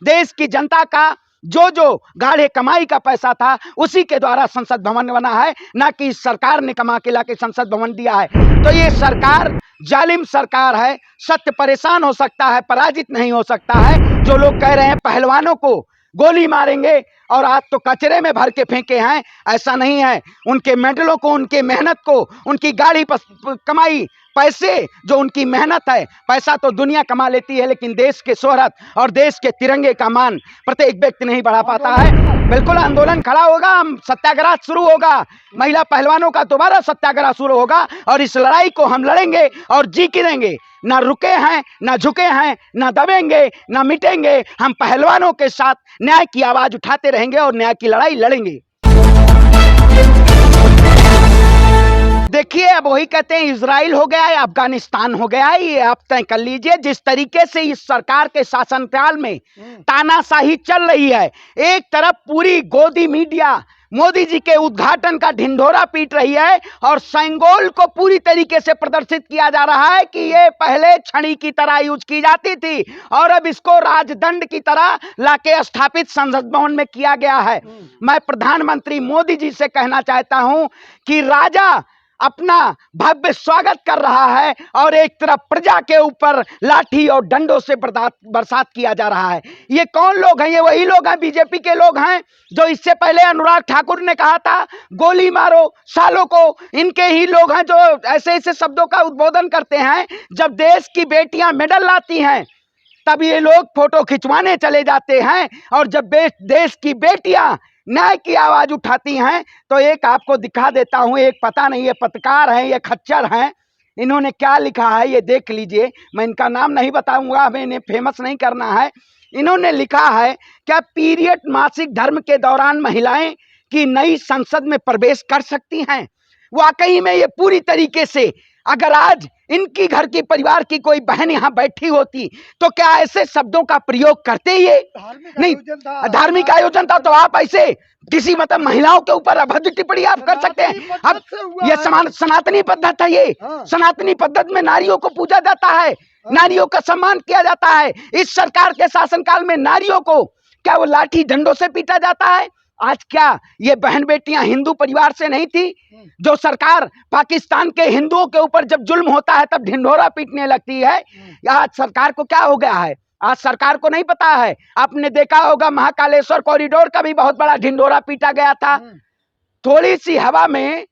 देश की जनता का जो गाढ़े कमाई का पैसा था उसी के द्वारा संसद भवन बना है, ना कि सरकार ने कमा के लाके संसद भवन दिया है। तो ये सरकार जालिम सरकार है। सत्य परेशान हो सकता है, पराजित नहीं हो सकता है। जो लोग कह रहे हैं पहलवानों को गोली मारेंगे और आज तो कचरे में भर के फेंके हैं, ऐसा नहीं है। उनके मेडलों को, उनके मेहनत को, उनकी गाड़ी कमाई पैसे, जो उनकी मेहनत है, पैसा तो दुनिया कमा लेती है, लेकिन देश के शोहरत और देश के तिरंगे का मान प्रत्येक व्यक्ति नहीं बढ़ा पाता है। बिल्कुल आंदोलन खड़ा होगा, सत्याग्रह शुरू होगा, महिला पहलवानों का दोबारा सत्याग्रह शुरू होगा और इस लड़ाई को हम लड़ेंगे और जी के रहेंगे। ना रुके हैं, ना झुके हैं, ना दबेंगे, ना मिटेंगे। हम पहलवानों के साथ न्याय की आवाज उठाते रहेंगे और न्याय की लड़ाई लड़ेंगे। देखिए, अब वही कहते हैं इजराइल हो गया है, अफगानिस्तान हो गया है, ये आप तय कर लीजिए। जिस तरीके से इस सरकार के शासनकाल में तानाशाही चल रही है, एक तरफ पूरी गोदी मीडिया मोदी जी के उद्घाटन का ढिंढोरा पीट रही है और सेंगोल को पूरी तरीके से प्रदर्शित किया जा रहा है कि ये पहले छड़ी की तरह यूज की जाती थी और अब इसको राजदंड की तरह लाके स्थापित संसद भवन में किया गया है। मैं प्रधानमंत्री मोदी जी से कहना चाहता हूं कि राजा अपना भव्य स्वागत कर रहा है और एक तरफ प्रजा के ऊपर लाठी और डंडों से बरसात किया जा रहा है। ये कौन लोग हैं? ये वही लोग हैं, बीजेपी के लोग हैं, जो इससे पहले अनुराग ठाकुर ने कहा था गोली मारो सालों को। इनके ही लोग हैं जो ऐसे ऐसे शब्दों का उद्बोधन करते हैं। जब देश की बेटियां मेडल लाती हैं तब ये लोग फोटो खिंचवाने चले जाते हैं, और जब देश की बेटियां न्याय की आवाज उठाती हैं तो एक आपको दिखा देता हूं। एक पता नहीं ये पत्रकार हैं, ये खच्चर हैं, इन्होंने क्या लिखा है ये देख लीजिए। मैं इनका नाम नहीं बताऊंगा, हमें इन्हें फेमस नहीं करना है। इन्होंने लिखा है, क्या पीरियड मासिक धर्म के दौरान महिलाएं की नई संसद में प्रवेश कर सकती हैं? वाकई में ये पूरी तरीके से, अगर आज इनकी घर की परिवार की कोई बहन यहाँ बैठी होती तो क्या ऐसे शब्दों का प्रयोग करते? ये नहीं, धार्मिक आयोजन था तो आप ऐसे किसी मतलब महिलाओं के ऊपर अभद्र टिप्पणी आप कर सकते हैं? अब ये सनातनी पद्धत है, ये सनातनी पद्धत में नारियों को पूजा जाता है, नारियों का सम्मान किया जाता है। इस सरकार के शासनकाल में नारियों को क्या वो लाठी डंडों से पीटा जाता है? आज क्या ये बहन बेटियां हिंदू परिवार से नहीं थी? जो सरकार पाकिस्तान के हिंदुओं के ऊपर जब जुल्म होता है तब ढिंढोरा पीटने लगती है। आज सरकार को क्या हो गया है? आज सरकार को नहीं पता है। आपने देखा होगा महाकालेश्वर कॉरिडोर का भी बहुत बड़ा ढिंढोरा पीटा गया था। थोड़ी सी हवा में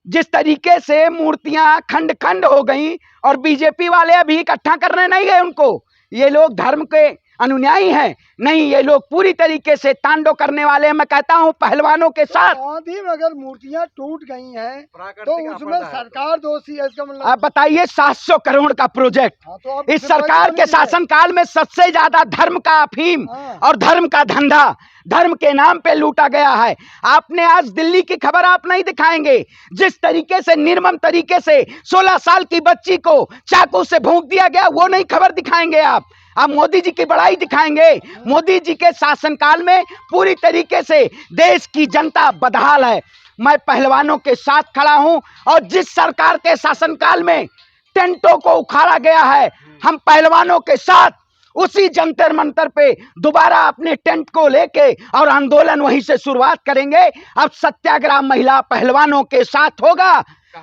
जिस तरीके से मूर्तियां खंड खंड हो गई, और बीजेपी वाले अभी इकट्ठा करने नहीं गए उनको। ये लोग धर्म के अनुयायी हैं नहीं, ये लोग पूरी तरीके से तांडव करने वाले हैं। मैं कहता हूं पहलवानों के साथ आंधी में अगर मूर्तियां टूट गई हैं तो उसमें सरकार दोषी है, इसका मतलब आप बताइए। 700 करोड़ का प्रोजेक्ट तो इस सरकार के शासनकाल में सबसे ज्यादा धर्म का अफीम और धर्म का धंधा धर्म के नाम पे लूटा गया है। आपने आज दिल्ली की खबर आप नहीं दिखाएंगे, जिस तरीके से निर्मम तरीके से 16 साल की बच्ची को चाकू से भूंक दिया गया, वो नहीं खबर दिखाएंगे आप मोदी जी की बड़ाई दिखाएंगे। मोदी जी के शासनकाल में पूरी तरीके से देश की जनता बदहाल है। मैं पहलवानों के साथ खड़ा हूं, और जिस सरकार के शासनकाल में टेंटों को उखाड़ा गया है, हम पहलवानों के साथ उसी जंतर मंतर पे दोबारा अपने टेंट को लेके और आंदोलन वहीं से शुरुआत करेंगे। अब सत्याग्रह महिला पहलवानों के साथ होगा,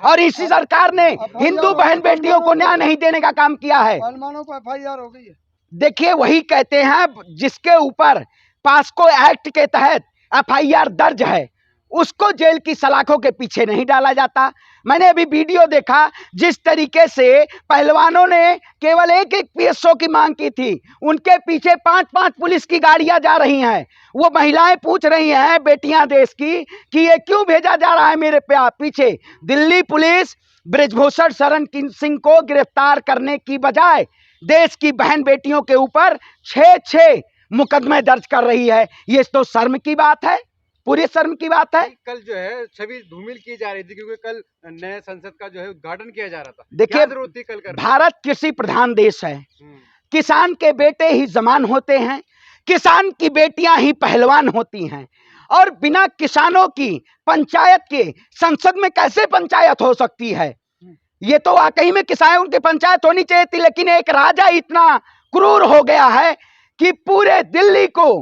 और इसी सरकार ने हिंदू बहन बेटियों को न्याय नहीं देने का काम किया है। पहलवानों को FIR हो गई है। देखिए, वही कहते हैं जिसके ऊपर पास्को एक्ट के तहत FIR दर्ज है उसको जेल की सलाखों के पीछे नहीं डाला जाता। मैंने अभी वीडियो देखा, जिस तरीके से पहलवानों ने केवल एक PSO की मांग की थी, उनके पीछे 5-5 पुलिस की गाड़ियां जा रही हैं। वो महिलाएं पूछ रही हैं, बेटियां देश की, कि ये क्यों भेजा जा रहा है मेरे पीछे। दिल्ली पुलिस बृजभूषण शरण सिंह को गिरफ्तार करने की बजाय देश की बहन बेटियों के ऊपर 6 मुकदमे दर्ज कर रही है। ये तो शर्म की बात है, पूरी शर्म की बात है। कल जो है छवि धूमिल की जा रही थी क्योंकि कल नए संसद का जो है उद्घाटन किया जा रहा था। देखिए, जरूरत थी कल करने? भारत कृषि प्रधान देश है, किसान के बेटे ही जवान होते हैं, किसान की बेटियां ही पहलवान होती हैं, और बिना किसानों की पंचायत के संसद में कैसे पंचायत हो सकती है? ये तो वाकई में किसानों की पंचायत होनी चाहिए थी, लेकिन एक राजा इतना क्रूर हो गया है कि पूरे दिल्ली को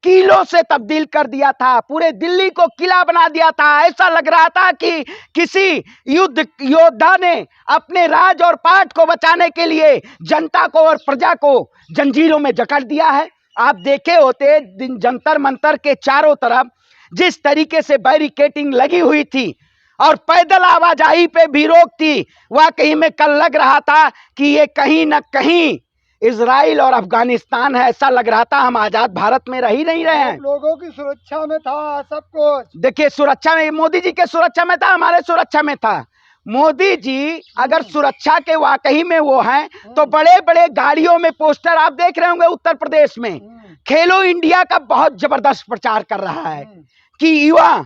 किलों से तब्दील कर दिया था, पूरे दिल्ली को किला बना दिया था। ऐसा लग रहा था कि किसी युद्ध योद्धा ने अपने राज और पाट को बचाने के लिए जनता को और प्रजा को जंजीरों में जकड़ दिया है। आप देखे होते जंतर मंतर के चारों तरफ जिस तरीके से बैरिकेटिंग लगी हुई थी और पैदल आवाजाही पे भी रोक थी, वाकई में कल लग रहा था कि ये कहीं न कहीं इजराइल और अफगानिस्तान है। ऐसा लग रहा था हम आजाद भारत में रह ही नहीं रहे हैं। लोगों की सुरक्षा में था सब कुछ। देखिए, सुरक्षा में मोदी जी के सुरक्षा में था, हमारे सुरक्षा में था। मोदी जी अगर सुरक्षा के वाकई में वो हैं तो बड़े बड़े गाड़ियों में पोस्टर आप देख रहे होंगे उत्तर प्रदेश में खेलो इंडिया का बहुत जबरदस्त प्रचार कर रहा है कि युवा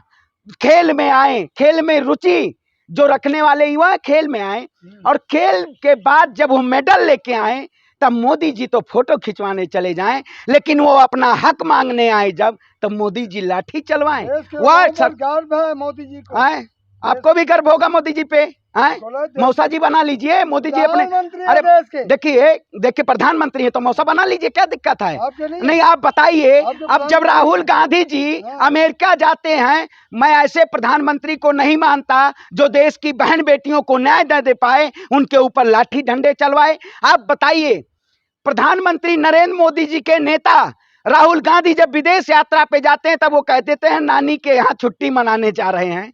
खेल में आए, खेल में रुचि जो रखने वाले युवा खेल में आए, और खेल के बाद जब वो मेडल लेके आए तब मोदी जी तो फोटो खिंचवाने चले जाएं, लेकिन वो अपना हक मांगने आए जब, तब मोदी जी लाठी चलवाएं। वह गर्व है मोदी जी को। आपको भी गर्व होगा मोदी जी पे। मौसा जी बना लीजिए मोदी जी अपने। अरे देखिए प्रधानमंत्री है तो मौसा बना लीजिए, क्या दिक्कत है? नहीं, आप बताइए, अब जब राहुल गांधी जी अमेरिका जाते हैं, मैं ऐसे प्रधानमंत्री को नहीं मानता जो देश की बहन बेटियों को न्याय न दे पाए, उनके ऊपर लाठी डंडे चलवाए। आप बताइए, प्रधानमंत्री नरेंद्र मोदी जी के नेता राहुल गांधी जब विदेश यात्रा पे जाते हैं तब वो कह देते हैं नानी के यहाँ छुट्टी मनाने जा रहे हैं।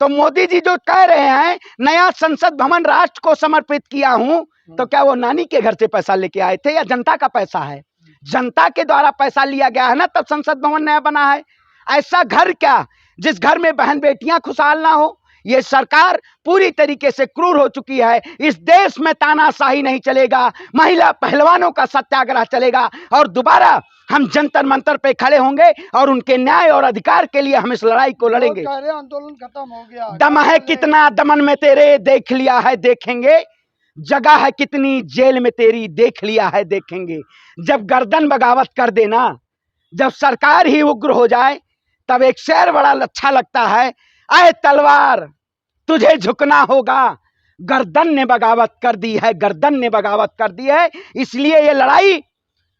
तो मोदी जी जो कह रहे हैं नया संसद भवन राष्ट्र को समर्पित किया हूं, तो क्या वो नानी के घर से पैसा लेके आए थे या जनता का पैसा है? जनता के द्वारा पैसा लिया गया है ना, तब संसद भवन नया बना है। ऐसा घर क्या जिस घर में बहन बेटियां खुशहाल ना हो? ये सरकार पूरी तरीके से क्रूर हो चुकी है। इस देश में तानाशाही नहीं चलेगा, महिला पहलवानों का सत्याग्रह चलेगा और दोबारा हम जंतर मंतर पे खड़े होंगे और उनके न्याय और अधिकार के लिए हम इस लड़ाई को लड़ेंगे। आंदोलन खत्म हो गया। दम है कितना दमन में तेरे, देख लिया है देखेंगे। जगह है कितनी जेल में तेरी, देख लिया है देखेंगे। जब गर्दन बगावत कर देना, जब सरकार ही उग्र हो जाए, तब एक शेर बड़ा अच्छा लगता है, आए तलवार तुझे झुकना होगा, गर्दन ने बगावत कर दी है, गर्दन ने बगावत कर दी है। इसलिए ये लड़ाई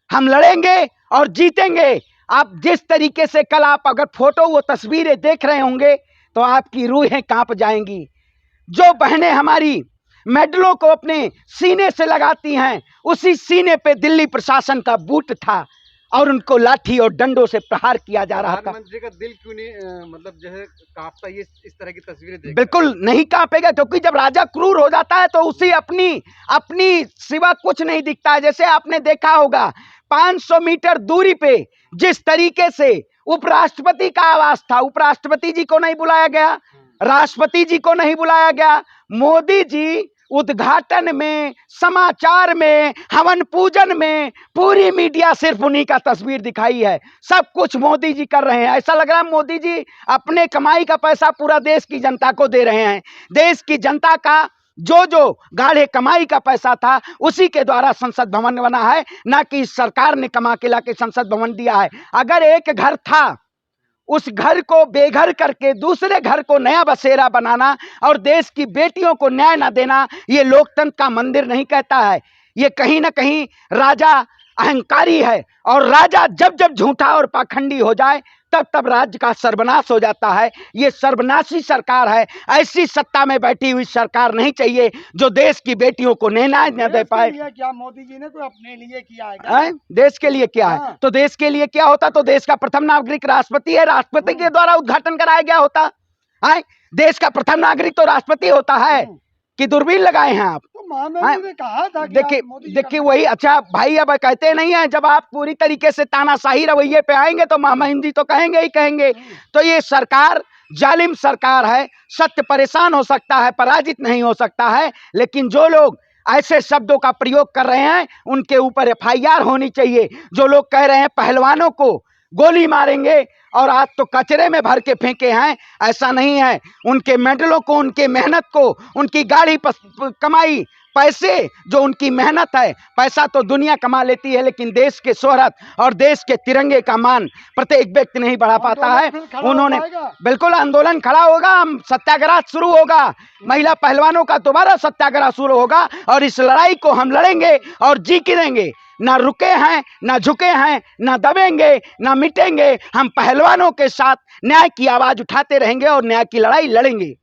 हम लड़ेंगे और जीतेंगे। आप जिस तरीके से कल आप अगर फोटो वो तस्वीरें देख रहे होंगे तो आपकी रूहें कांप जाएंगी। जो बहनें हमारी मेडलों को अपने सीने से लगाती हैं, उसी सीने पे दिल्ली प्रशासन का बूट था और उनको लाठी और डंडों से प्रहार किया जा रहा था। प्रधानमंत्री का दिल क्यों नहीं मतलब जैसे कांपता, ये इस तरह की तस्वीरें देख? बिल्कुल नहीं कांपेगा, क्योंकि जब राजा क्रूर हो जाता है तो उसी अपनी सिवा कुछ नहीं दिखता है। जैसे आपने देखा होगा 500 मीटर दूरी पे जिस तरीके से उपराष्ट्रपति का आवास था, उपराष्ट्रपति जी को नहीं बुलाया गया, राष्ट्रपति जी को नहीं बुलाया गया। मोदी जी उद्घाटन में, समाचार में, हवन पूजन में पूरी मीडिया सिर्फ उन्हीं का तस्वीर दिखाई है। सब कुछ मोदी जी कर रहे हैं। ऐसा लग रहा है मोदी जी अपने कमाई का पैसा पूरा देश की जनता को दे रहे हैं। देश की जनता का जो गाढ़े कमाई का पैसा था उसी के द्वारा संसद भवन बना है, ना कि सरकार ने कमा के लाके संसद भवन दिया है। अगर एक घर था, उस घर को बेघर करके दूसरे घर को नया बसेरा बनाना और देश की बेटियों को न्याय न देना, ये लोकतंत्र का मंदिर नहीं कहता है। ये कहीं ना कहीं राजा अहंकारी है, और राजा जब जब झूठा और पाखंडी हो जाए तब तब राज्य का सर्वनाश हो जाता है। ये सर्वनाशी सरकार है। ऐसी सत्ता में बैठी हुई सरकार नहीं चाहिए जो देश की बेटियों को न्याय न दे पाए। क्या मोदी जी ने कोई अपने लिए किया है? देश के लिए क्या है? तो देश के लिए क्या होता तो देश का प्रथम नागरिक राष्ट्रपति है, राष्ट्रपति के द्वारा उद्घाटन कराया गया होता है। देश का प्रथम नागरिक तो राष्ट्रपति होता है कि दूरबीन लगाए हैं आप? ने कहा था। देखिए वही। अच्छा भाई, अब कहते नहीं है, जब आप पूरी तरीके से तानाशाही रवैये पे आएंगे तो महामहिम जी तो कहेंगे ही कहेंगे। तो ये सरकार जालिम सरकार है। सत्य परेशान हो सकता है, पराजित नहीं हो सकता है, लेकिन जो लोग ऐसे शब्दों का प्रयोग कर रहे हैं उनके ऊपर FIR होनी चाहिए। जो लोग कह रहे हैं पहलवानों को गोली मारेंगे और आज तो कचरे में भर के फेंके हैं, ऐसा नहीं है। उनके मेडलों को, उनके मेहनत को, उनकी गाढ़ी कमाई पैसे जो उनकी मेहनत है, पैसा तो दुनिया कमा लेती है, लेकिन देश के शोहरत और देश के तिरंगे का मान प्रत्येक व्यक्ति नहीं बढ़ा पाता है। आंदोलन फिर खड़ा हो उन्होंने जाएगा। बिल्कुल आंदोलन खड़ा होगा, सत्याग्रह शुरू होगा, महिला पहलवानों का दोबारा सत्याग्रह शुरू होगा और इस लड़ाई को हम लड़ेंगे और जी के रहेंगे। ना रुके हैं, ना झुके हैं, ना दबेंगे, ना मिटेंगे। हम पहलवानों के साथ न्याय की आवाज उठाते रहेंगे और न्याय की लड़ाई लड़ेंगे।